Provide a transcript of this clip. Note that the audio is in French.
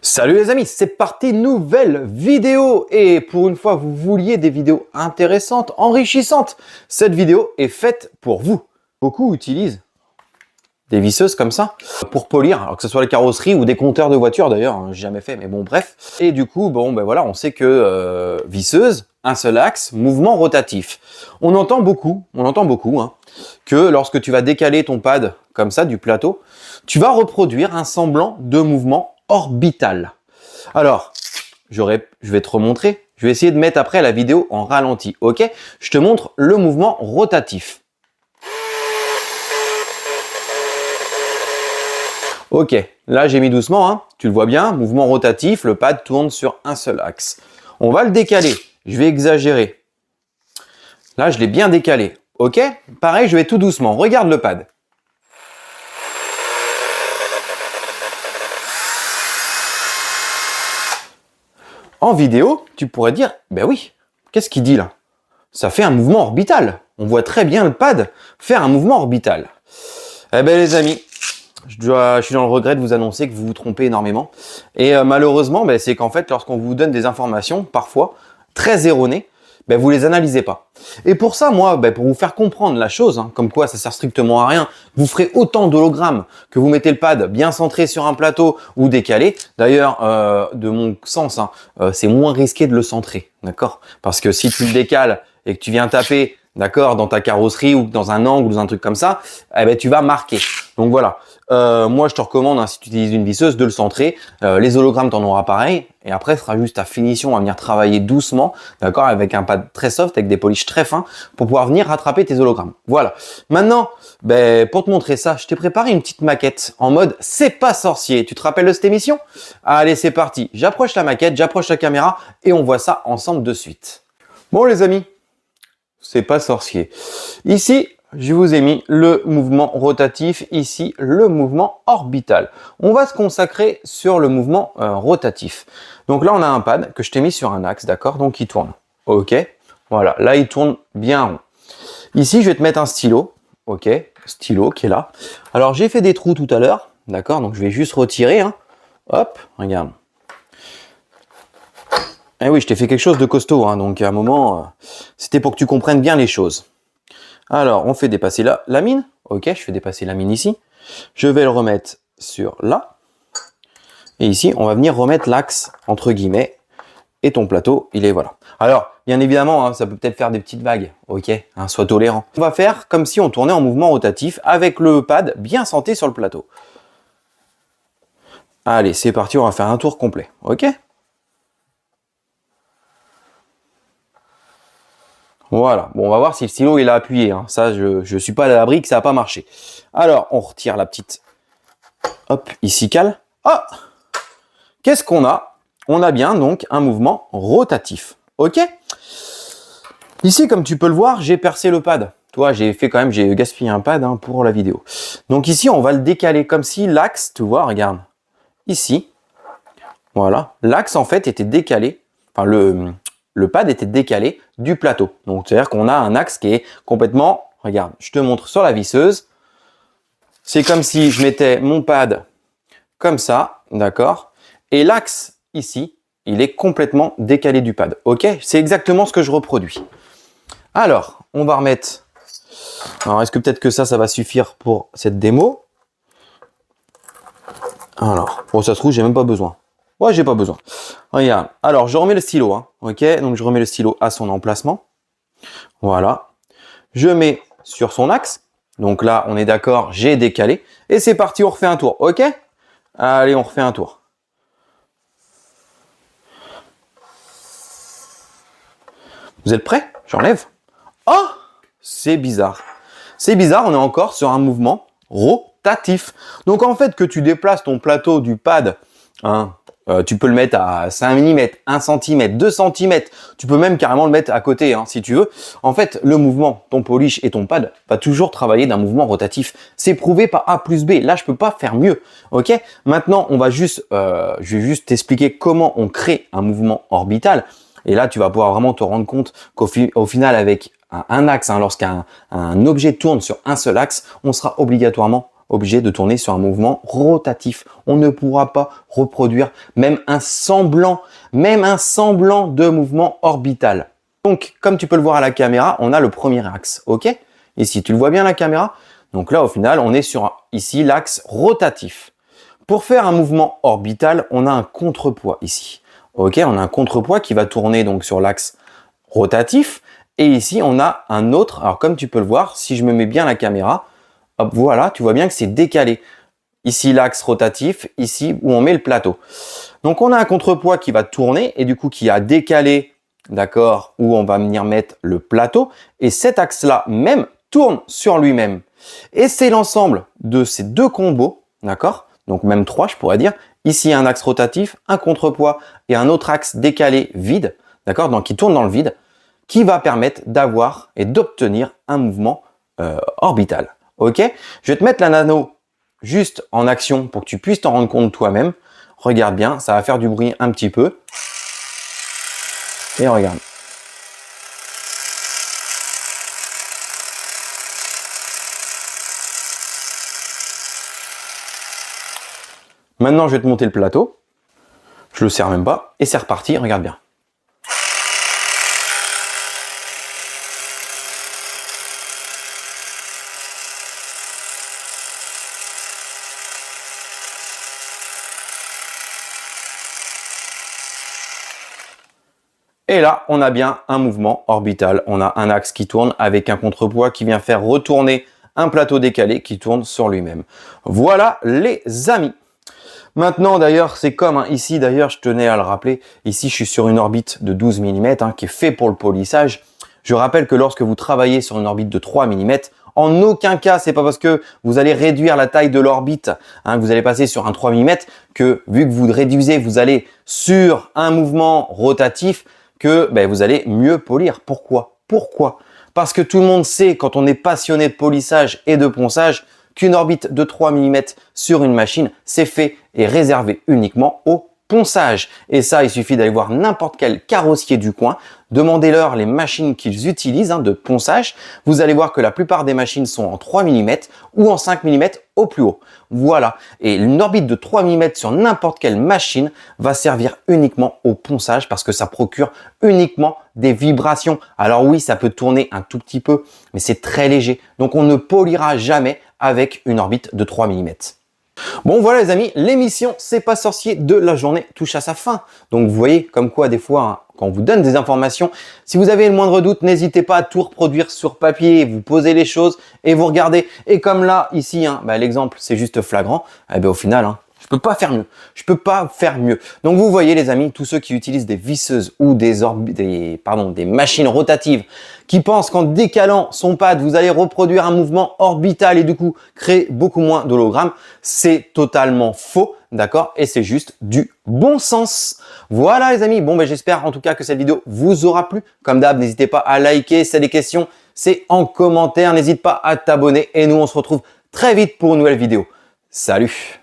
Salut les amis, c'est parti, nouvelle vidéo. Et pour une fois, vous vouliez des vidéos intéressantes, enrichissantes. Cette vidéo est faite pour vous. Beaucoup utilisent des visseuses comme ça pour polir, alors que ce soit la carrosserie ou des compteurs de voiture d'ailleurs, hein, j'ai jamais fait, mais bon bref. Et du coup, bon ben voilà, on sait que visseuse, un seul axe, mouvement rotatif. On entend beaucoup hein, que lorsque tu vas décaler ton pad comme ça du plateau, tu vas reproduire un semblant de mouvement orbital. Alors, je vais te remontrer. Je vais essayer de mettre après la vidéo en ralenti, ok? Je te montre le mouvement rotatif. Ok, là j'ai mis doucement, hein. Tu le vois bien, mouvement rotatif, le pad tourne sur un seul axe. On va le décaler, je vais exagérer. Là je l'ai bien décalé, ok? Pareil, je vais tout doucement, regarde le pad. En vidéo, tu pourrais dire, ben oui, qu'est-ce qu'il dit là? Ça fait un mouvement orbital. On voit très bien le pad faire un mouvement orbital. Eh ben les amis, je suis dans le regret de vous annoncer que vous vous trompez énormément. Et malheureusement, ben, c'est qu'en fait, lorsqu'on vous donne des informations, parfois, très erronées, ben, vous les analysez pas. Et pour ça, moi, ben, pour vous faire comprendre la chose, hein, comme quoi ça sert strictement à rien, vous ferez autant d'hologrammes que vous mettez le pad bien centré sur un plateau ou décalé. D'ailleurs, de mon sens, hein, c'est moins risqué de le centrer, d'accord? Parce que si tu le décales et que tu viens taper, d'accord, dans ta carrosserie ou dans un angle ou un truc comme ça, eh ben, tu vas marquer. Donc voilà. Moi, je te recommande, hein, si tu utilises une visseuse, de le centrer. Les hologrammes, t'en auras pareil. Et après, ce sera juste ta finition à venir travailler doucement, d'accord, avec un pad très soft, avec des polishes très fins, pour pouvoir venir rattraper tes hologrammes. Voilà. Maintenant, ben, pour te montrer ça, je t'ai préparé une petite maquette en mode c'est pas sorcier. Tu te rappelles de cette émission? Allez, c'est parti. J'approche la maquette, j'approche la caméra et on voit ça ensemble de suite. Bon, les amis, c'est pas sorcier. Ici, je vous ai mis le mouvement rotatif, ici le mouvement orbital. On va se consacrer sur le mouvement rotatif. Donc là, on a un pad que je t'ai mis sur un axe, d'accord? Donc il tourne. Ok, voilà, là il tourne bien rond. Ici, je vais te mettre un stylo, ok, stylo qui est là. Alors j'ai fait des trous tout à l'heure, d'accord? Donc je vais juste retirer, hein. Hop, regarde. Eh oui, je t'ai fait quelque chose de costaud, hein, donc à un moment, c'était pour que tu comprennes bien les choses. Alors, on fait dépasser la mine. Ok, je fais dépasser la mine ici. Je vais le remettre sur là. Et ici, on va venir remettre l'axe, entre guillemets. Et ton plateau, il est voilà. Alors, bien évidemment, hein, ça peut peut-être faire des petites vagues. Ok, hein, sois tolérant. On va faire comme si on tournait en mouvement rotatif avec le pad bien centré sur le plateau. Allez, c'est parti, on va faire un tour complet. Ok ? Voilà, bon, on va voir si le stylo il a appuyé, hein. Ça, je suis pas à l'abri que ça n'a pas marché. Alors, on retire la petite, hop, ici cale. Ah, qu'est-ce qu'on a? On a bien donc un mouvement rotatif, ok? Ici, comme tu peux le voir, j'ai percé le pad. Toi, j'ai gaspillé un pad, hein, pour la vidéo. Donc ici, on va le décaler comme si l'axe, tu vois, regarde, ici, voilà, l'axe en fait était décalé, enfin le pad était décalé du plateau. Donc, c'est-à-dire qu'on a un axe qui est complètement, regarde, je te montre sur la visseuse. C'est comme si je mettais mon pad comme ça, d'accord? Et l'axe ici, il est complètement décalé du pad. Ok? C'est exactement ce que je reproduis. Alors, on va remettre. Alors, est-ce que peut-être que ça va suffire pour cette démo? Alors, bon, ça se trouve, j'ai même pas besoin. Ouais, j'ai pas besoin. Regarde. Alors, je remets le stylo, hein. Ok, donc je remets le stylo à son emplacement. Voilà. Je mets sur son axe. Donc là, on est d'accord, j'ai décalé. Et c'est parti, on refait un tour. Ok? Allez, on refait un tour. Vous êtes prêts? J'enlève. Oh! C'est bizarre. C'est bizarre, on est encore sur un mouvement rotatif. Donc en fait, que tu déplaces ton plateau du pad, hein, tu peux le mettre à 5 mm, 1 cm, 2 cm. Tu peux même carrément le mettre à côté, hein, si tu veux. En fait, le mouvement, ton polish et ton pad va toujours travailler d'un mouvement rotatif. C'est prouvé par A plus B. Là, je peux pas faire mieux. Ok? Maintenant, on va juste, je vais juste t'expliquer comment on crée un mouvement orbital. Et là, tu vas pouvoir vraiment te rendre compte qu'au final, avec un axe, hein, lorsqu'un objet tourne sur un seul axe, on sera obligatoirement obligé de tourner sur un mouvement rotatif. On ne pourra pas reproduire même un semblant de mouvement orbital. Donc, comme tu peux le voir à la caméra, on a le premier axe, ok? Ici, tu le vois bien à la caméra? Donc là, au final, on est sur ici l'axe rotatif. Pour faire un mouvement orbital, on a un contrepoids ici. Ok, on a un contrepoids qui va tourner donc sur l'axe rotatif. Et ici, on a un autre. Alors, comme tu peux le voir, si je me mets bien la caméra, hop, voilà, tu vois bien que c'est décalé. Ici, l'axe rotatif, ici, où on met le plateau. Donc, on a un contrepoids qui va tourner et du coup, qui a décalé, d'accord, où on va venir mettre le plateau. Et cet axe-là même tourne sur lui-même. Et c'est l'ensemble de ces deux combos, d'accord? Donc, même trois, je pourrais dire. Ici, un axe rotatif, un contrepoids et un autre axe décalé vide, d'accord? Donc, qui tourne dans le vide, qui va permettre d'avoir et d'obtenir un mouvement orbital. Ok? Je vais te mettre la nano juste en action pour que tu puisses t'en rendre compte toi-même. Regarde bien, ça va faire du bruit un petit peu. Et regarde. Maintenant, je vais te monter le plateau. Je le serre même pas. Et c'est reparti, regarde bien. Et là, on a bien un mouvement orbital. On a un axe qui tourne avec un contrepoids qui vient faire retourner un plateau décalé qui tourne sur lui-même. Voilà les amis. Maintenant d'ailleurs, c'est comme ici d'ailleurs, je tenais à le rappeler, ici je suis sur une orbite de 12 mm qui est fait pour le polissage. Je rappelle que lorsque vous travaillez sur une orbite de 3 mm, en aucun cas, c'est pas parce que vous allez réduire la taille de l'orbite, que vous allez passer sur un 3 mm, que vu que vous réduisez, vous allez sur un mouvement rotatif, que vous allez mieux polir. Pourquoi? Parce que tout le monde sait, quand on est passionné de polissage et de ponçage, qu'une orbite de 3 mm sur une machine, c'est fait et réservé uniquement au ponçage. Et ça, il suffit d'aller voir n'importe quel carrossier du coin, demandez-leur les machines qu'ils utilisent de ponçage. Vous allez voir que la plupart des machines sont en 3 mm ou en 5 mm au plus haut. Voilà. Et une orbite de 3 mm sur n'importe quelle machine va servir uniquement au ponçage parce que ça procure uniquement des vibrations. Alors oui, ça peut tourner un tout petit peu, mais c'est très léger. Donc on ne polira jamais avec une orbite de 3 mm. Bon voilà les amis, l'émission C'est pas sorcier de la journée touche à sa fin. Donc vous voyez comme quoi des fois, quand on vous donne des informations, si vous avez le moindre doute, n'hésitez pas à tout reproduire sur papier, vous posez les choses et vous regardez. Et comme là, ici, l'exemple c'est juste flagrant, au final, je peux pas faire mieux. Je peux pas faire mieux. Donc vous voyez les amis, tous ceux qui utilisent des visseuses ou des machines rotatives, qui pensent qu'en décalant son pad, vous allez reproduire un mouvement orbital et du coup créer beaucoup moins d'hologrammes, c'est totalement faux, d'accord? Et c'est juste du bon sens. Voilà les amis, bon j'espère en tout cas que cette vidéo vous aura plu. Comme d'hab, n'hésitez pas à liker, si vous avez des questions, c'est en commentaire. N'hésite pas à t'abonner et nous on se retrouve très vite pour une nouvelle vidéo. Salut!